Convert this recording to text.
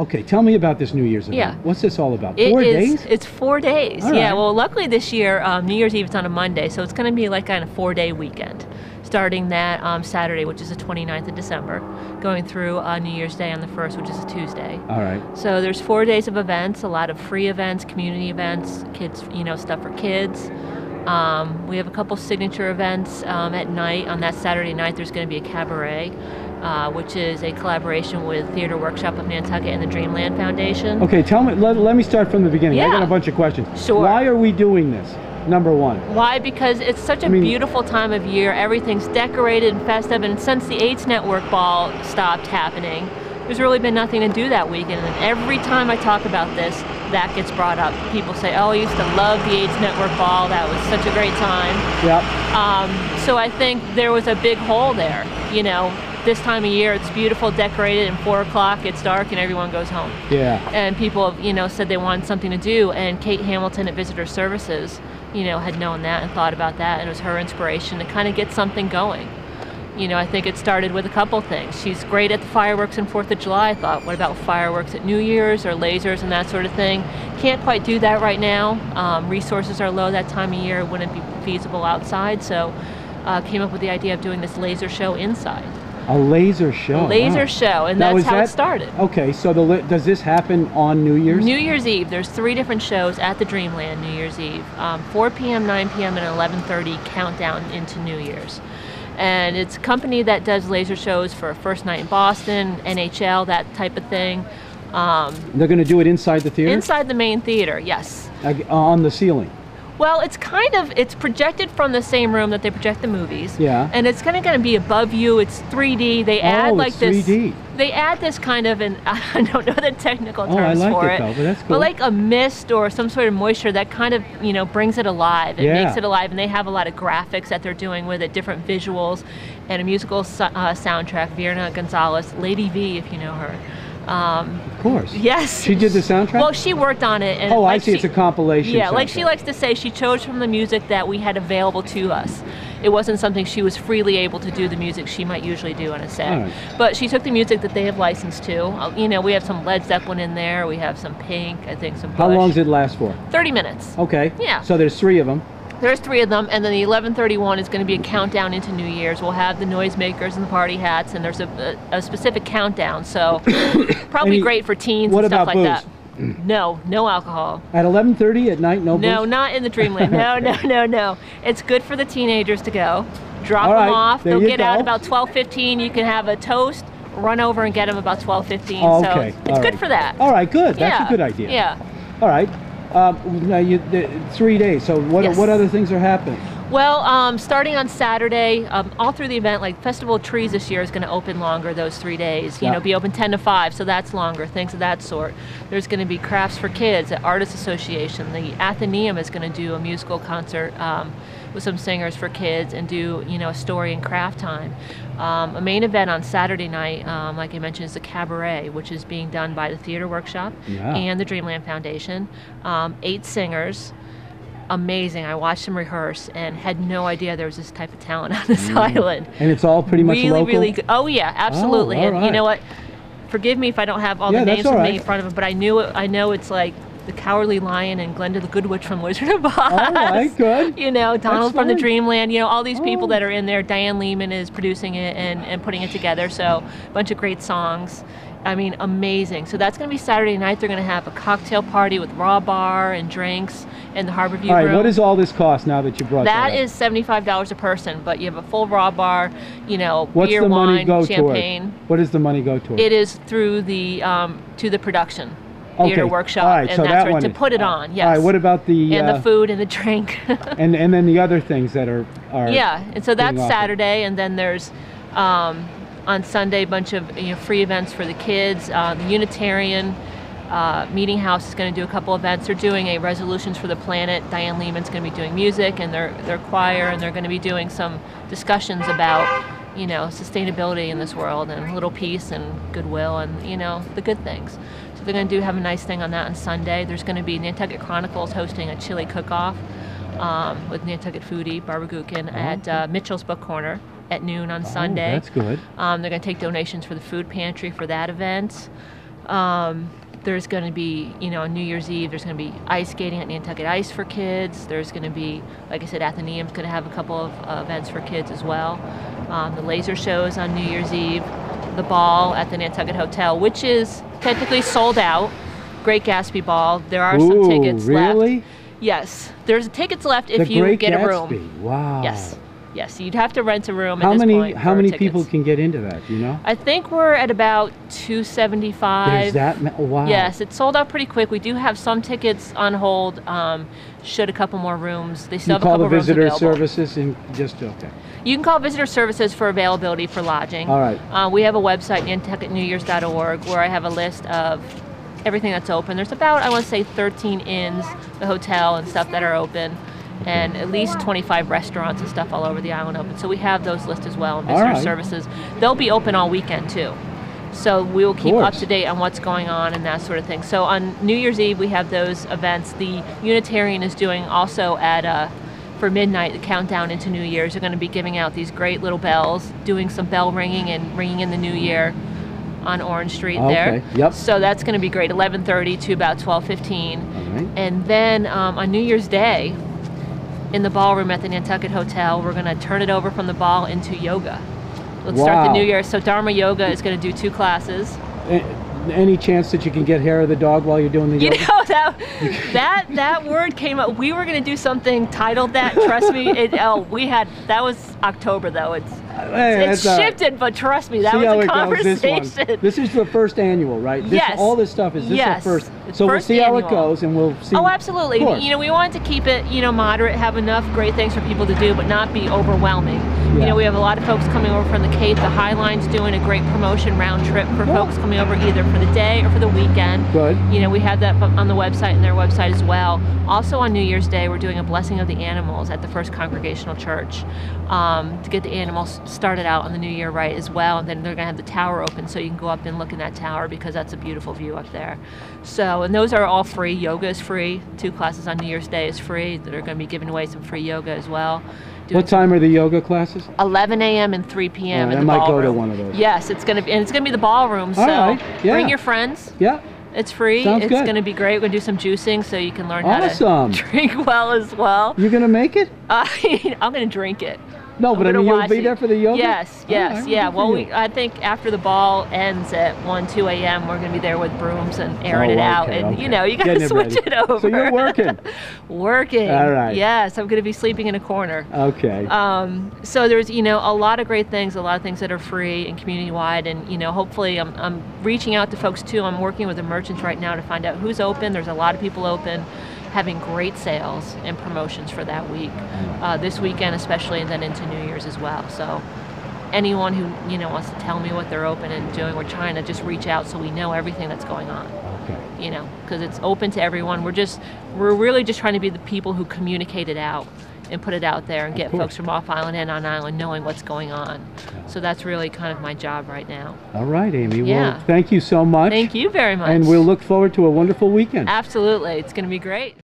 Okay, tell me about this New Year's event. Yeah. What's this all about? 4 days? It's 4 days. All Yeah, right. well, luckily this year, New Year's Eve is on a Monday, so it's going to be like kind of 4-day weekend, starting that Saturday, which is the 29th of December, going through New Year's Day on the 1st, which is a Tuesday. All right. So there's 4 days of events, a lot of free events, community events, kids, stuff for kids. We have a couple signature events at night. On that Saturday night, there's going to be a cabaret, which is a collaboration with Theater Workshop of Nantucket and the Dreamland Foundation. Okay, tell me. Let me start from the beginning. I Yeah. got a bunch of questions. Sure. Why are we doing this? Number one. Why? Because it's such a beautiful time of year. Everything's decorated and festive, and since the AIDS Network ball stopped happening, there's really been nothing to do that weekend. And every time I talk about this, that gets brought up. People say, "Oh, I used to love the AIDS Network ball. That was such a great time." Yep. So I think there was a big hole there. This time of year, it's beautiful, decorated, and 4 o'clock, it's dark, and everyone goes home. Yeah. And people, said they wanted something to do, and Kate Hamilton at Visitor Services, had known that and thought about that, and it was her inspiration to kind of get something going. I think it started with a couple things. She's great at the fireworks on 4th of July. I thought, what about fireworks at New Year's or lasers and that sort of thing? Can't quite do that right now. Resources are low that time of year. It wouldn't be feasible outside, so came up with the idea of doing this laser show inside. A laser show. A laser show, and Now, that's how it started. Okay, so does this happen on New Year's? New Year's Eve. There's 3 different shows at the Dreamland New Year's Eve. 4 p.m., 9 p.m., and 11:30 countdown into New Year's. And it's a company that does laser shows for First Night in Boston, NHL, that type of thing. They're going to do it inside the theater? Inside the main theater, yes. On the ceiling? Well, it's projected from the same room that they project the movies. Yeah. And it's going to be above you. It's 3D. They add it's 3D. They add this kind of, and I don't know the technical terms I like for it. Though, but that's cool. But like a mist or some sort of moisture that kind of, brings it alive. It makes it alive, and they have a lot of graphics that they're doing with it, different visuals, and a musical soundtrack. Virna Gonzalez, Lady V, if you know her. Of course. Yes. She did the soundtrack? Well, she worked on it. And I see. It's a compilation. Yeah, soundtrack. like she likes to say, she chose from the music that we had available to us. It wasn't something she was freely able to do the music she might usually do on a set. Right. But she took the music that they have licensed to. We have some Led Zeppelin in there. We have some Pink, I think some Bush. How long does it last for? 30 minutes. Okay. Yeah. So there's 3 of them. There's 3 of them, and then the 11:31 is going to be a countdown into New Year's. We'll have the noisemakers and the party hats, and there's a specific countdown, so probably great for teens and stuff like that. No alcohol. At 11:30 at night, no booze? No, not in the Dreamland. No. It's good for the teenagers to go. Drop All right, them off. there They'll you get out go. about 12:15. You can have a toast, run over and get them about 12:15. Oh, so okay. it's good for that. All right, good. Yeah. That's a good idea. Yeah. All right. Now 3 days. So what other things are happening? Well, starting on Saturday, all through the event, like Festival of Trees this year is going to open longer those 3 days. Be open 10 to 5, so that's longer, things of that sort. There's going to be crafts for kids at Artists Association. The Athenaeum is going to do a musical concert with some singers for kids and do, a story and craft time. A main event on Saturday night, like I mentioned, is the cabaret, which is being done by the Theater Workshop and the Dreamland Foundation. 8 singers. Amazing. I watched them rehearse and had no idea there was this type of talent on this island. And it's all pretty much local? Really good. Oh yeah, absolutely. Oh, all and you know right. what? Forgive me if I don't have all the names all with right. me in front of it, but I know it's like the Cowardly Lion and Glenda the Good Witch from Wizard of Oz. All right, good. Donald from the fine. Dreamland. All these people that are in there. Diane Lehman is producing it and putting it together. So a bunch of great songs. I mean, amazing. So that's going to be Saturday night. They're going to have a cocktail party with raw bar and drinks in the Harborview All right, room. what does all this cost now that you brought that That up? is $75 a person, but you have a full raw bar, What's beer, the money wine, go champagne. Toward? What does the money go toward? It is through the to the production. Theater Okay. Workshop, All right, and so that's that one to is- put it on, yes. All right, what about the... and the food and the drink. and then the other things that are yeah, and so that's being offered. Saturday, and then there's on Sunday a bunch of free events for the kids. The Unitarian Meeting House is going to do a couple events. They're doing a Resolutions for the Planet. Diane Lehman's going to be doing music and their choir, and they're going to be doing some discussions about sustainability in this world and little peace and goodwill and the good things. So they're going to have a nice thing on that on Sunday. There's going to be Nantucket Chronicles hosting a chili cook-off with Nantucket foodie Barbara Gukin at Mitchell's Book Corner at noon on Sunday. That's good. They're going to take donations for the food pantry for that event. There's going to be, on New Year's Eve, there's going to be ice skating at Nantucket Ice for kids. There's going to be, like I said, Athenaeum's going to have a couple of events for kids as well. The laser shows on New Year's Eve. The ball at the Nantucket Hotel, which is technically sold out. Great Gatsby Ball. There are some tickets really? left. Yes, there's tickets left if you get a room. Gatsby. Wow. Yes, you'd have to rent a room how at this many, point. How many people can get into that, do you know? I think we're at about 275. There's that? Wow. Yes, it's sold out pretty quick. We do have some tickets on hold. Should a couple more rooms. They still have a couple rooms available. You call the visitor services and just, okay. You can call visitor services for availability for lodging. All right. We have a website, NewYearsHD12, where I have a list of everything that's open. There's about, I want to say, 13 inns, the hotel and stuff that are open, and at least 25 restaurants and stuff all over the island open. So we have those lists as well, and visitor services. They'll be open all weekend too. So we will keep up to date on what's going on and that sort of thing. So on New Year's Eve, we have those events. The Unitarian is doing also at for midnight, the countdown into New Year's. They're going to be giving out these great little bells, doing some bell ringing and ringing in the New Year on Orange Street there. Yep. So that's going to be great, 11:30 to about 12:15. Right. And then on New Year's Day, in the ballroom at the Nantucket Hotel, we're going to turn it over from the ball into yoga. Let's start the New Year. So Dharma Yoga is going to do 2 classes. Any chance that you can get hair of the dog while you're doing the yoga? You know, that word came up. We were going to do something titled that. Trust me. That was October though. It's shifted, but trust me, that was a conversation. This is the first annual, right? Yes. All this stuff is the first. So we'll see how it goes, and we'll see. Oh, absolutely. We wanted to keep it, moderate, have enough great things for people to do, but not be overwhelming. Yeah. We have a lot of folks coming over from the Cape. The High Line's doing a great promotion round trip for folks coming over either for the day or for the weekend. Good. We have that on the website and their website as well. Also on New Year's Day, we're doing a blessing of the animals at the First Congregational Church to get the animals started out on the New Year right as well. And then they're going to have the tower open so you can go up and look in that tower because that's a beautiful view up there. So, and those are all free. Yoga is free. 2 classes on New Year's Day is free. They're going to be giving away some free yoga as well. What time are the yoga classes? 11 a.m. and 3 p.m. in the ballroom. I might go to one of those. Yes, it's going to be the ballroom. So bring your friends. Yeah. It's free. Sounds good. It's going to be great. We're going to do some juicing so you can learn how to drink well as well. You're going to make it? I'm going to drink it. No, but I mean, you'll be there for the yoga? Yes, yeah. Well, I think after the ball ends at 1, 2 a.m., we're going to be there with brooms and airing it out. And, you got to switch it over. So you're working? Working. All right. Yes, I'm going to be sleeping in a corner. Okay. So there's, a lot of great things, a lot of things that are free and community-wide. And, hopefully I'm reaching out to folks, too. I'm working with the merchants right now to find out who's open. There's a lot of people open, having great sales and promotions for that week, this weekend especially, and then into New Year's as well. So anyone who wants to tell me what they're open and doing, we're trying to just reach out so we know everything that's going on. Okay. Because it's open to everyone. We're really just trying to be the people who communicate it out and put it out there and get folks from off island and on island knowing what's going on. So that's really kind of my job right now. All right, Amy. Yeah. Well, thank you so much. Thank you very much. And we'll look forward to a wonderful weekend. Absolutely. It's going to be great.